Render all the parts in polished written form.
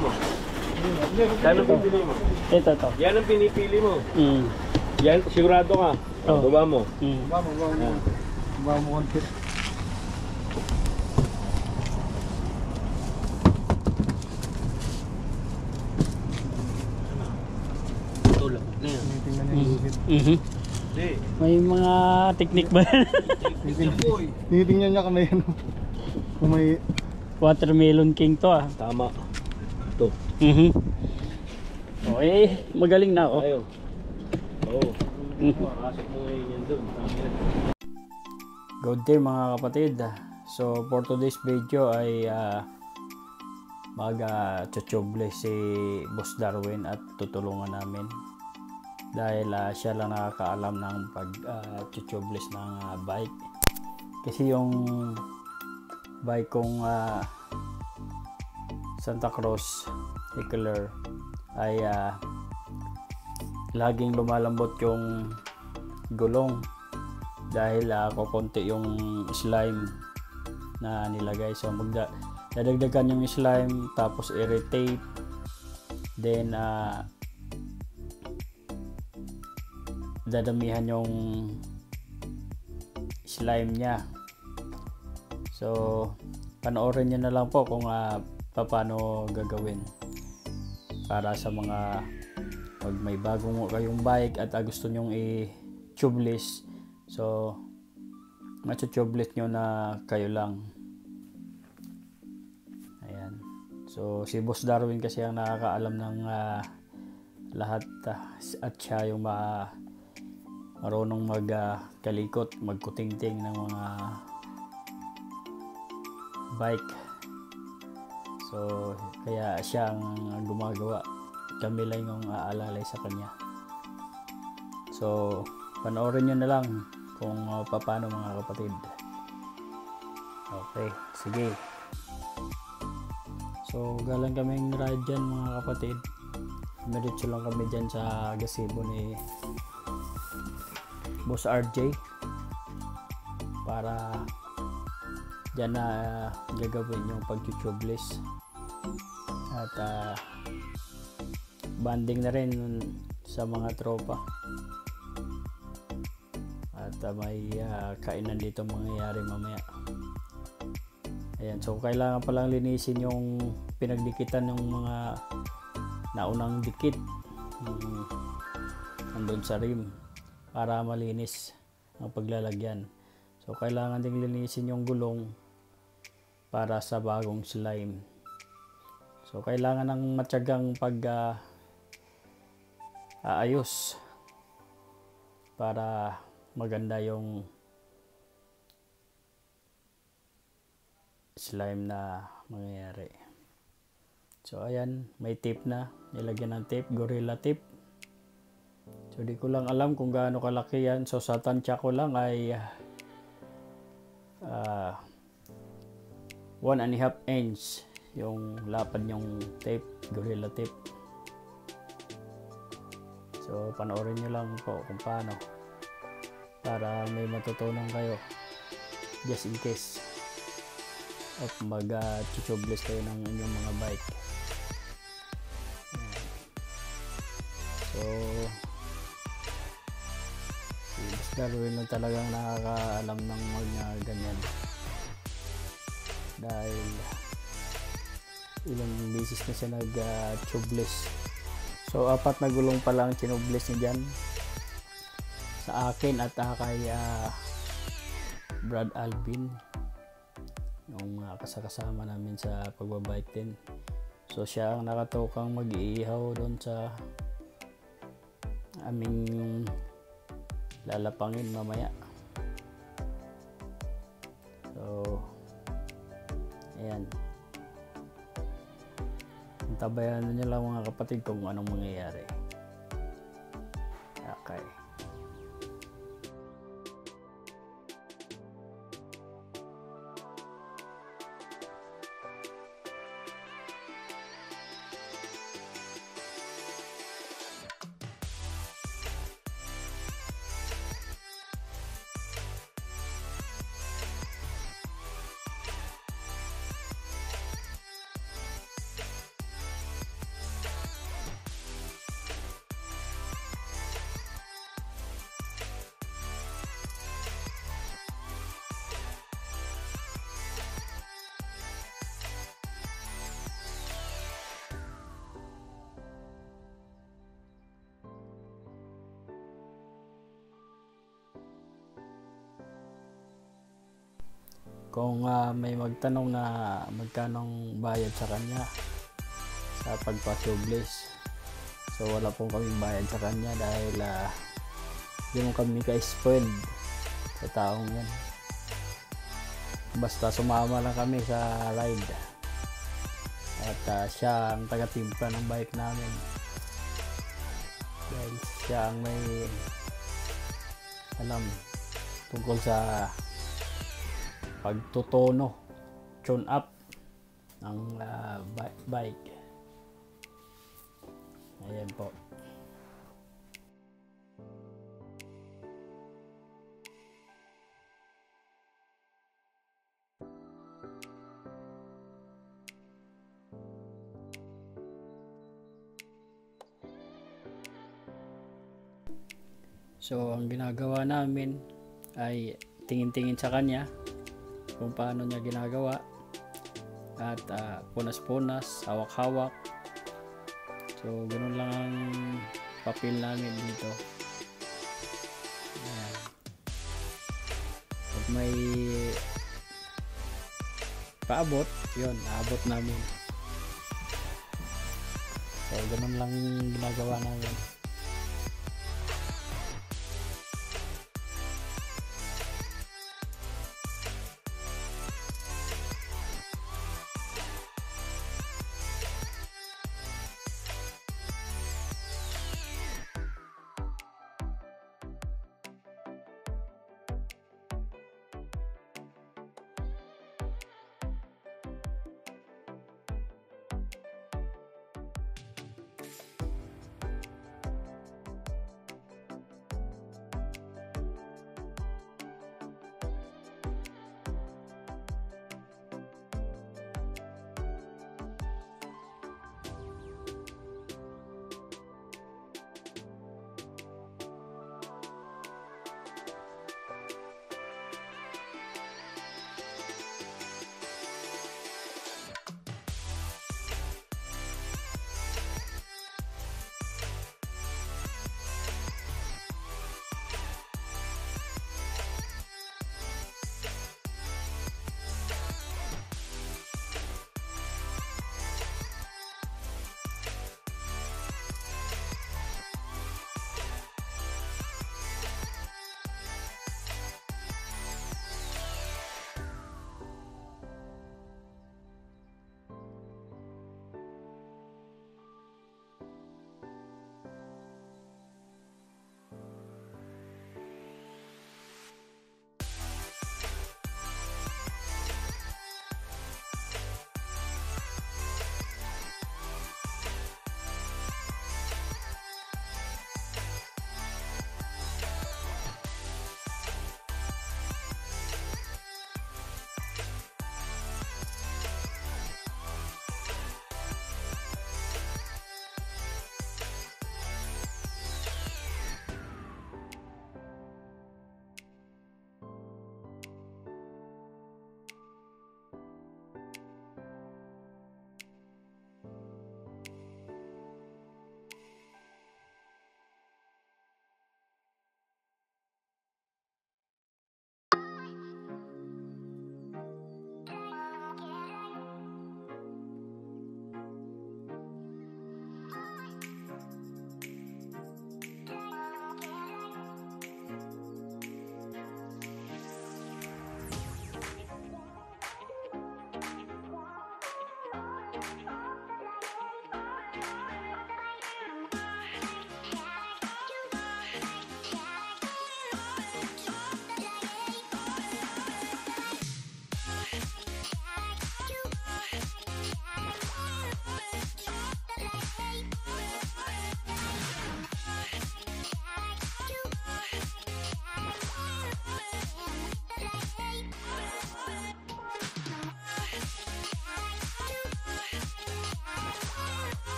mo? Yan ang pipili mo? Ito to. Yan ang pinipili mo? Mm. Yan, sigurado ka? Oh. Baba mo? Baba mo konti. Tulak na yan. Tingnan niya yung guhit. Hindi. May mga technique ba? Tinitingnan niya kung may ano. Kung may... Watermelon king to ah. Tama. Ito. Okay, magaling na ako. Ayaw. Oo. Pasok mo ngayon yan doon. Good day mga kapatid. So for today's video ay mag-chuchuble si Boss Darwin at tutulungan namin. Dahil siya lang nakakaalam ng pag-chuchubles ng bike. Kasi yung bike kong Santa Cruz Heckler ay laging lumalambot yung gulong dahil kukunti yung slime na nilagay. So dadagdagan yung slime tapos i-retape, then dadamihan yung slime niya. So panoorin nyo na lang po kung paano gagawin para sa mga pag may bagong kayong bike at gusto nyong i-tubeless. So ma-tubeless nyo na kayo lang. Ayan. So si Boss Darwin kasi ang nakakaalam ng lahat at siya yung marunong magkalikot, magkutingting ng mga bike. So kaya siya ang gumagawa, kami lang yung aalalay sa kanya. So panoorin nyo na lang kung paano mga kapatid. Okay, sige. So galang kaming ride dyan mga kapatid. Diretso lang kami dyan sa gazebo ni Boss RJ para dyan na gagawin yung pag-tubeless at banding na rin sa mga tropa at may kainan dito mangyayari mamaya. Ayan, so kailangan palang linisin yung pinagdikitan ng mga naunang dikit nandun sa rim para malinis ang paglalagyan. So kailangan ding linisin yung gulong para sa bagong slime. So kailangan ng matyagang aayos para maganda yung slime na mangyayari. So ayan, may tape na, nilagyan ng tape, Gorilla tape. So di ko lang alam kung gaano kalaki yan. So sa tansya ko lang ay 1.5 inch yung lapad yung tape, Gorilla tape. So panoorin nyo lang po kung paano para may matutunan kayo just in case at mag-tubeless kayo ng inyong mga bike. So si Boss Darwin lang talagang nakakaalam ng mga ganyan dahil ilang beses na siya nag-tubeless. So 4 na gulong pa lang tinubeless niya dyan sa akin at kay Brad Alvin, yung kasama namin sa pagbabike din. So siya ang nakatokang mag-iihaw doon sa aming lalapangin mamaya. So ayan, tabayan nyo lang mga kapatid kung anong mangyayari. Okay. kung may magtanong na magkanong bayad sa kanya sa pagpa-tubeless. So wala pong kaming bayad sa kanya dahil hindi mo kami ka-spoiled sa taong yan. Basta sumama lang kami sa ride at siya ang taga-timpla ng bike namin dahil siya ang may alam tungkol sa pagtutono, tune up ng bike. Ayan po. So ang ginagawa namin ay tingin-tingin sa kanya kung paano niya ginagawa at punas-punas, hawak-hawak. So ganoon lang ang papel namin dito. Ayan. Pag may paabot, yun, aabot namin. So ganoon lang ginagawa namin.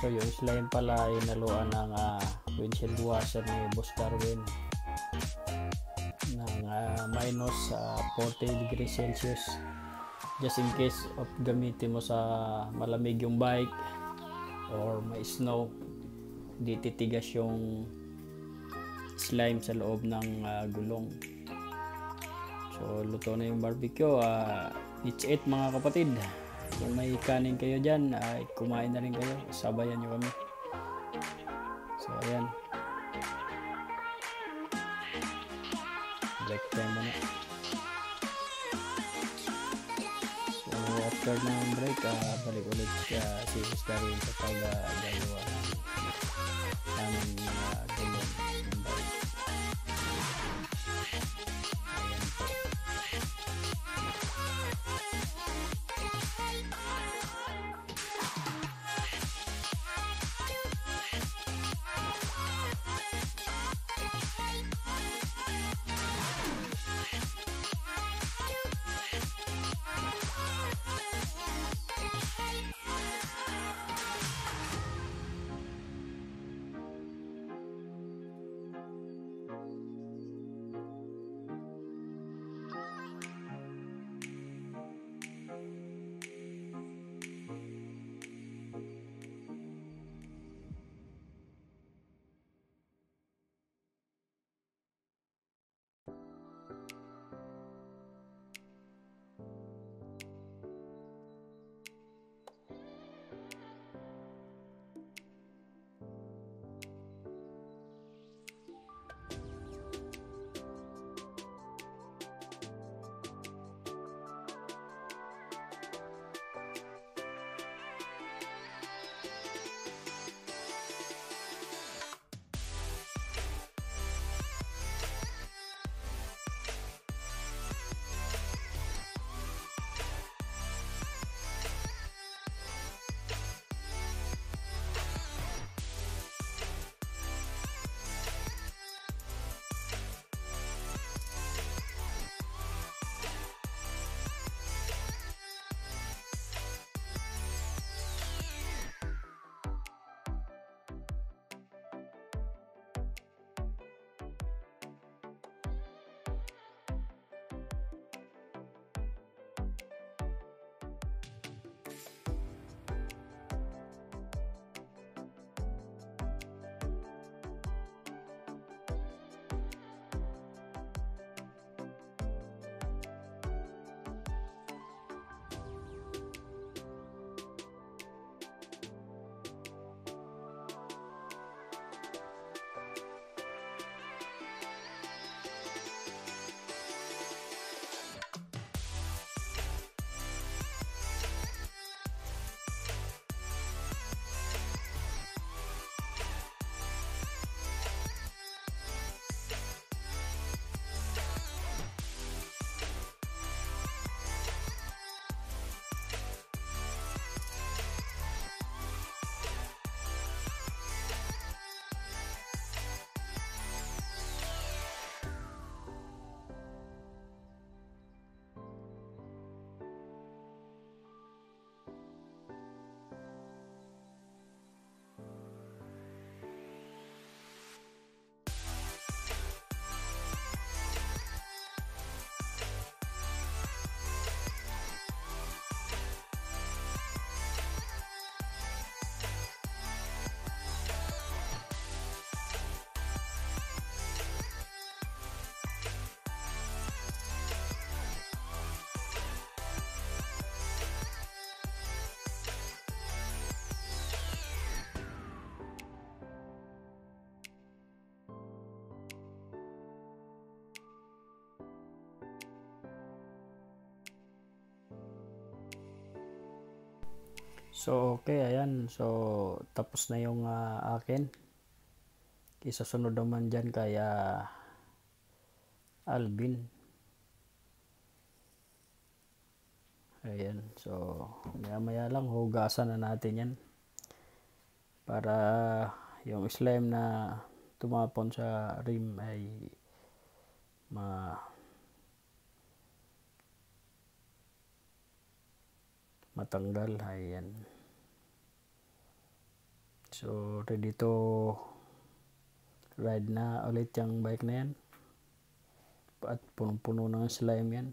So yung slime pala ay naluan ng windshield washer ni Boss Darwin ng may minus 40 degrees Celsius, just in case of gamitin mo sa malamig yung bike or may snow, di titigas yung slime sa loob ng gulong. So luto na yung barbecue. It's it mga kapatid. Kung may kanin kayo dyan, kumain na rin kayo, sabayan nyo kami. So ayan, break time muna. So after ng break, balik ulit si Sister Rin sa pag-gagawa namin mga gulong ng bike. Ayan po. So okay, ayan. So tapos na yung akin. Isasunod naman dyan kaya Alvin. Ayan. So maya lang hugasan na natin yan. Para yung slime na tumapon sa rim ay matanggal. Ayan. So ready to ride na ulit yung bike na yan. at punong-puno ng slime yan.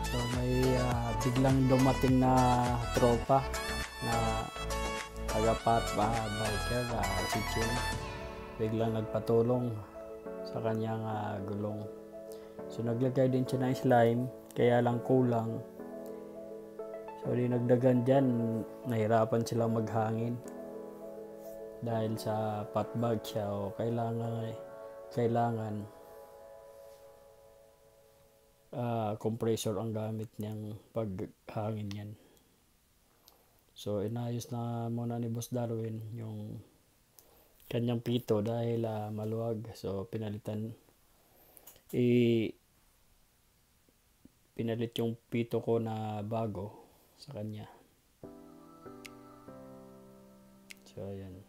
So may biglang dumating na tropa na biker, si Ching. Biglang nagpatulong sa kanyang gulong. So naglagay din siya ng slime, kaya lang kulang. So dinagdagan dyan, nahirapan sila maghangin. Dahil sa patbag siya, o kailangan compressor ang gamit niyang paghangin yan. So inayos na muna ni Boss Darwin yung kanyang pito dahil maluwag. So pinalit yung pito ko na bago sa kanya. So ayan.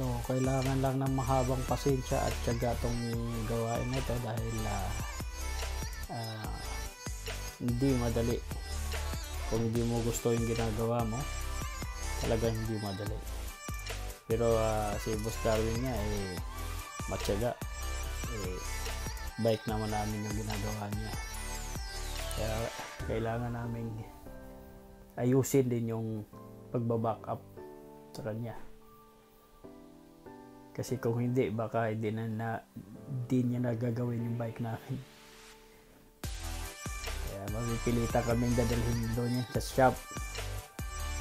So kailangan lang ng mahabang pasensya at tiyaga tong gawain na ito dahil hindi madali. Kung hindi mo gusto yung ginagawa mo, talagang hindi madali. Pero si Boss Darwin niya matyaga. Bike naman namin yung ginagawa niya. Kaya kailangan namin ayusin din yung pagbaback up sa kanya. Kasi kung hindi, baka hindi niya nagagawin yung bike namin. Kaya mapipilitan kaming dadalhin doon yan sa shop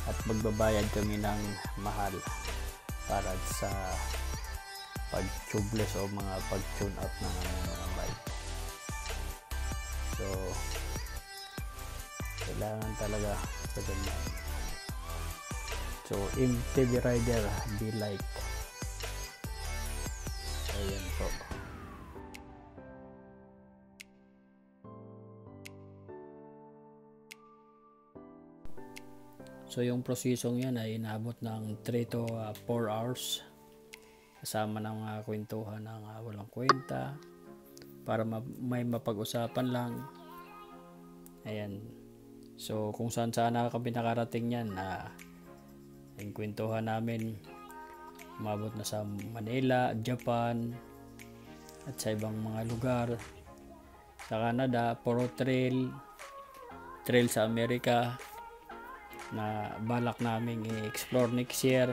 at magbabayad kami ng mahal para sa pag-tubeless o mga pag-tune up ng mga bike. So kailangan talaga sa ganyan. So MTB rider, be like. Ayan po. So yung prosesong yan ay inabot ng 3 to 4 hours kasama ng mga kwentuhan ng walang kwenta para may mapag-usapan lang. Ayan. So kung saan na kami nakarating yan yung kwentuhan namin umabot na sa Manila, Japan at sa ibang mga lugar sa Canada, puro trail sa Amerika na balak naming i-explore next year.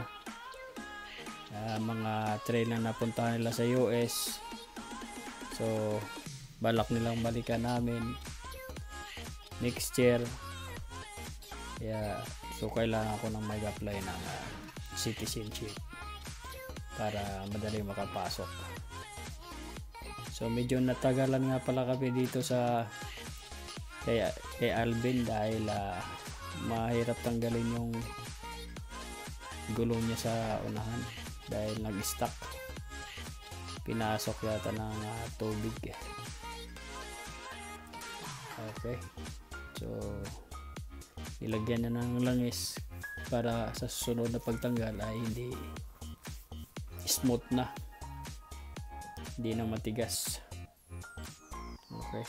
Mga trail na napuntahan nila sa US, so balak nilang balikan namin next year. So kailangan ko nang mag-apply ng citizenship para madali makapasok. So medyo natagalan nga pala kami dito kay Alvin dahil mahirap tanggalin yung gulong niya sa unahan dahil nag-stuck. Pinasok yata ng tubig. Okay. So ilagyan na ng langis para sa susunod na pagtanggal ay hindi smooth na, hindi na matigas. Okay.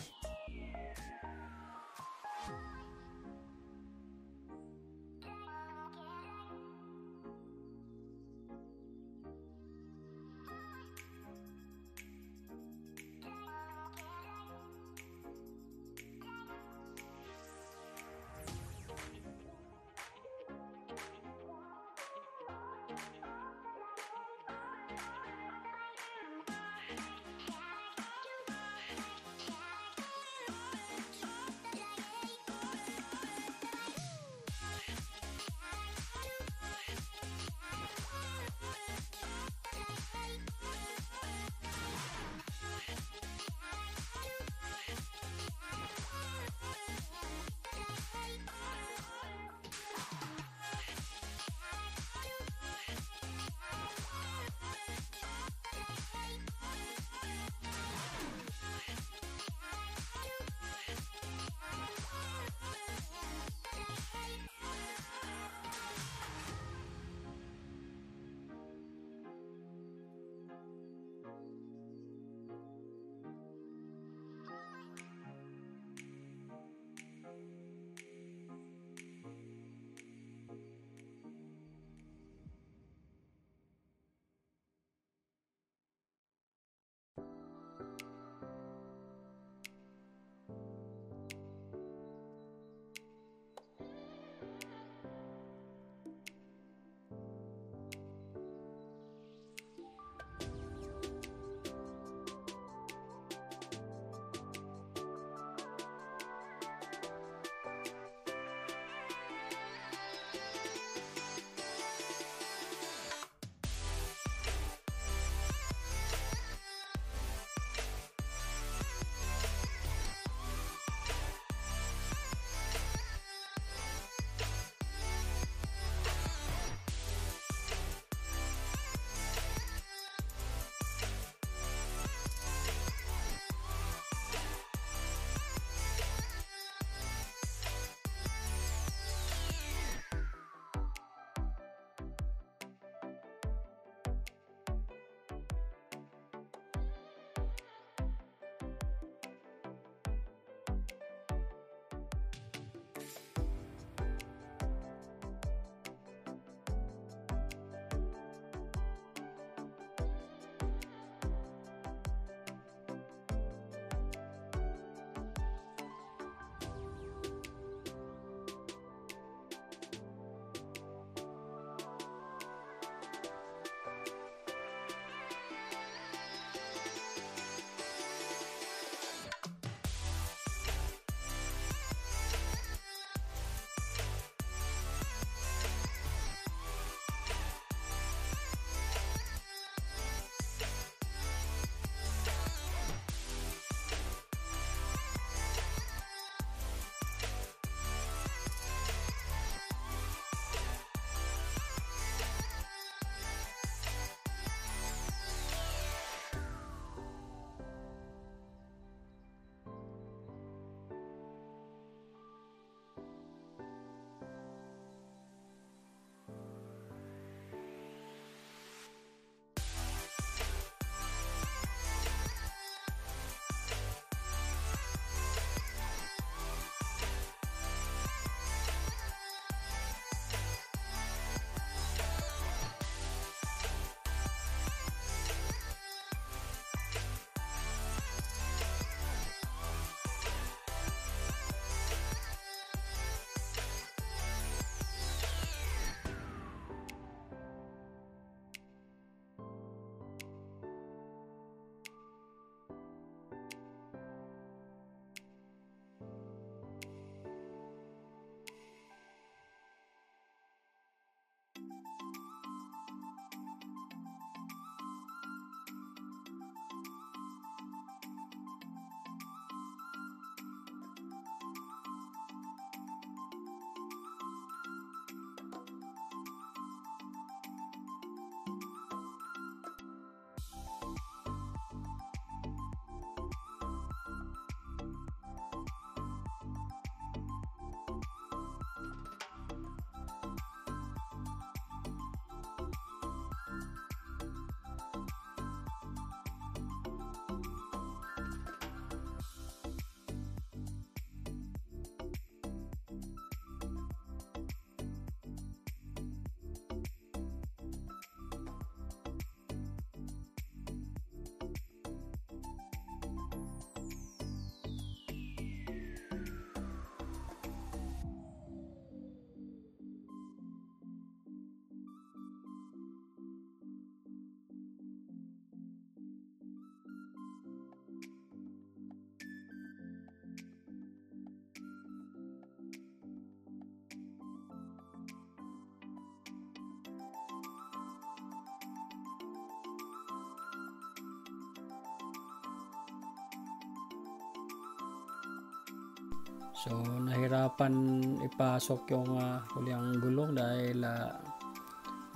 So nahirapan ipasok yung huling gulong dahil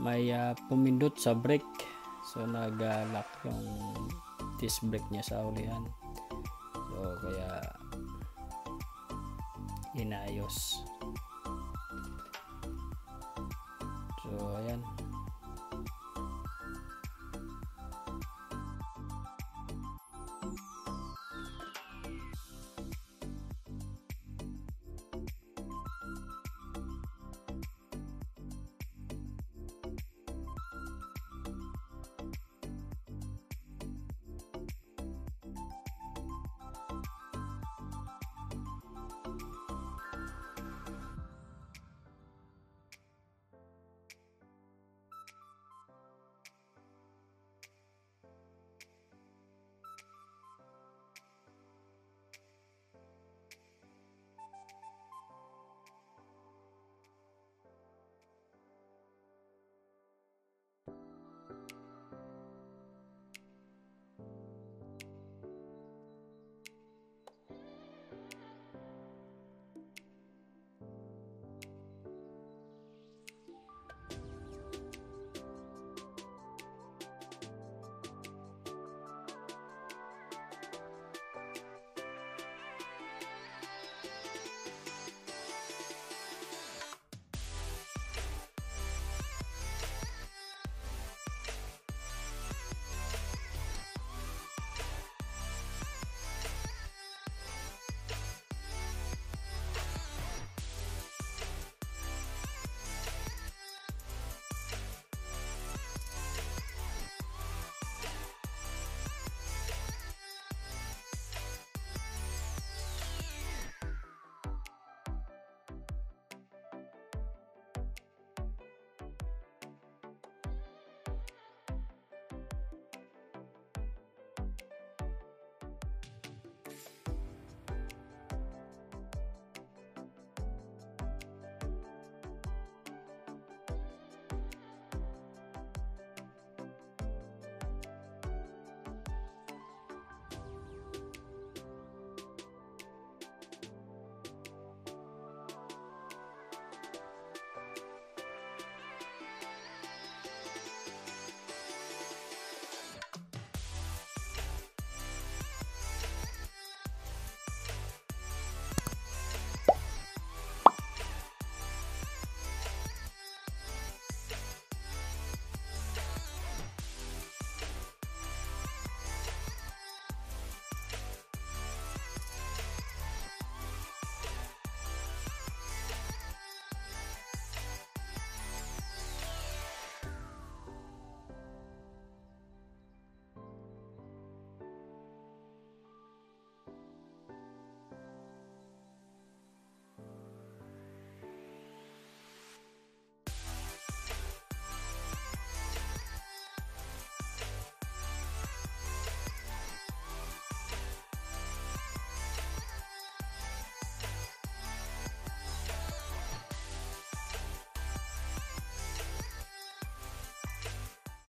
may pumindot sa brake. So nag-lock yung disc brake niya sa hulihan. So kaya inayos. So ayan.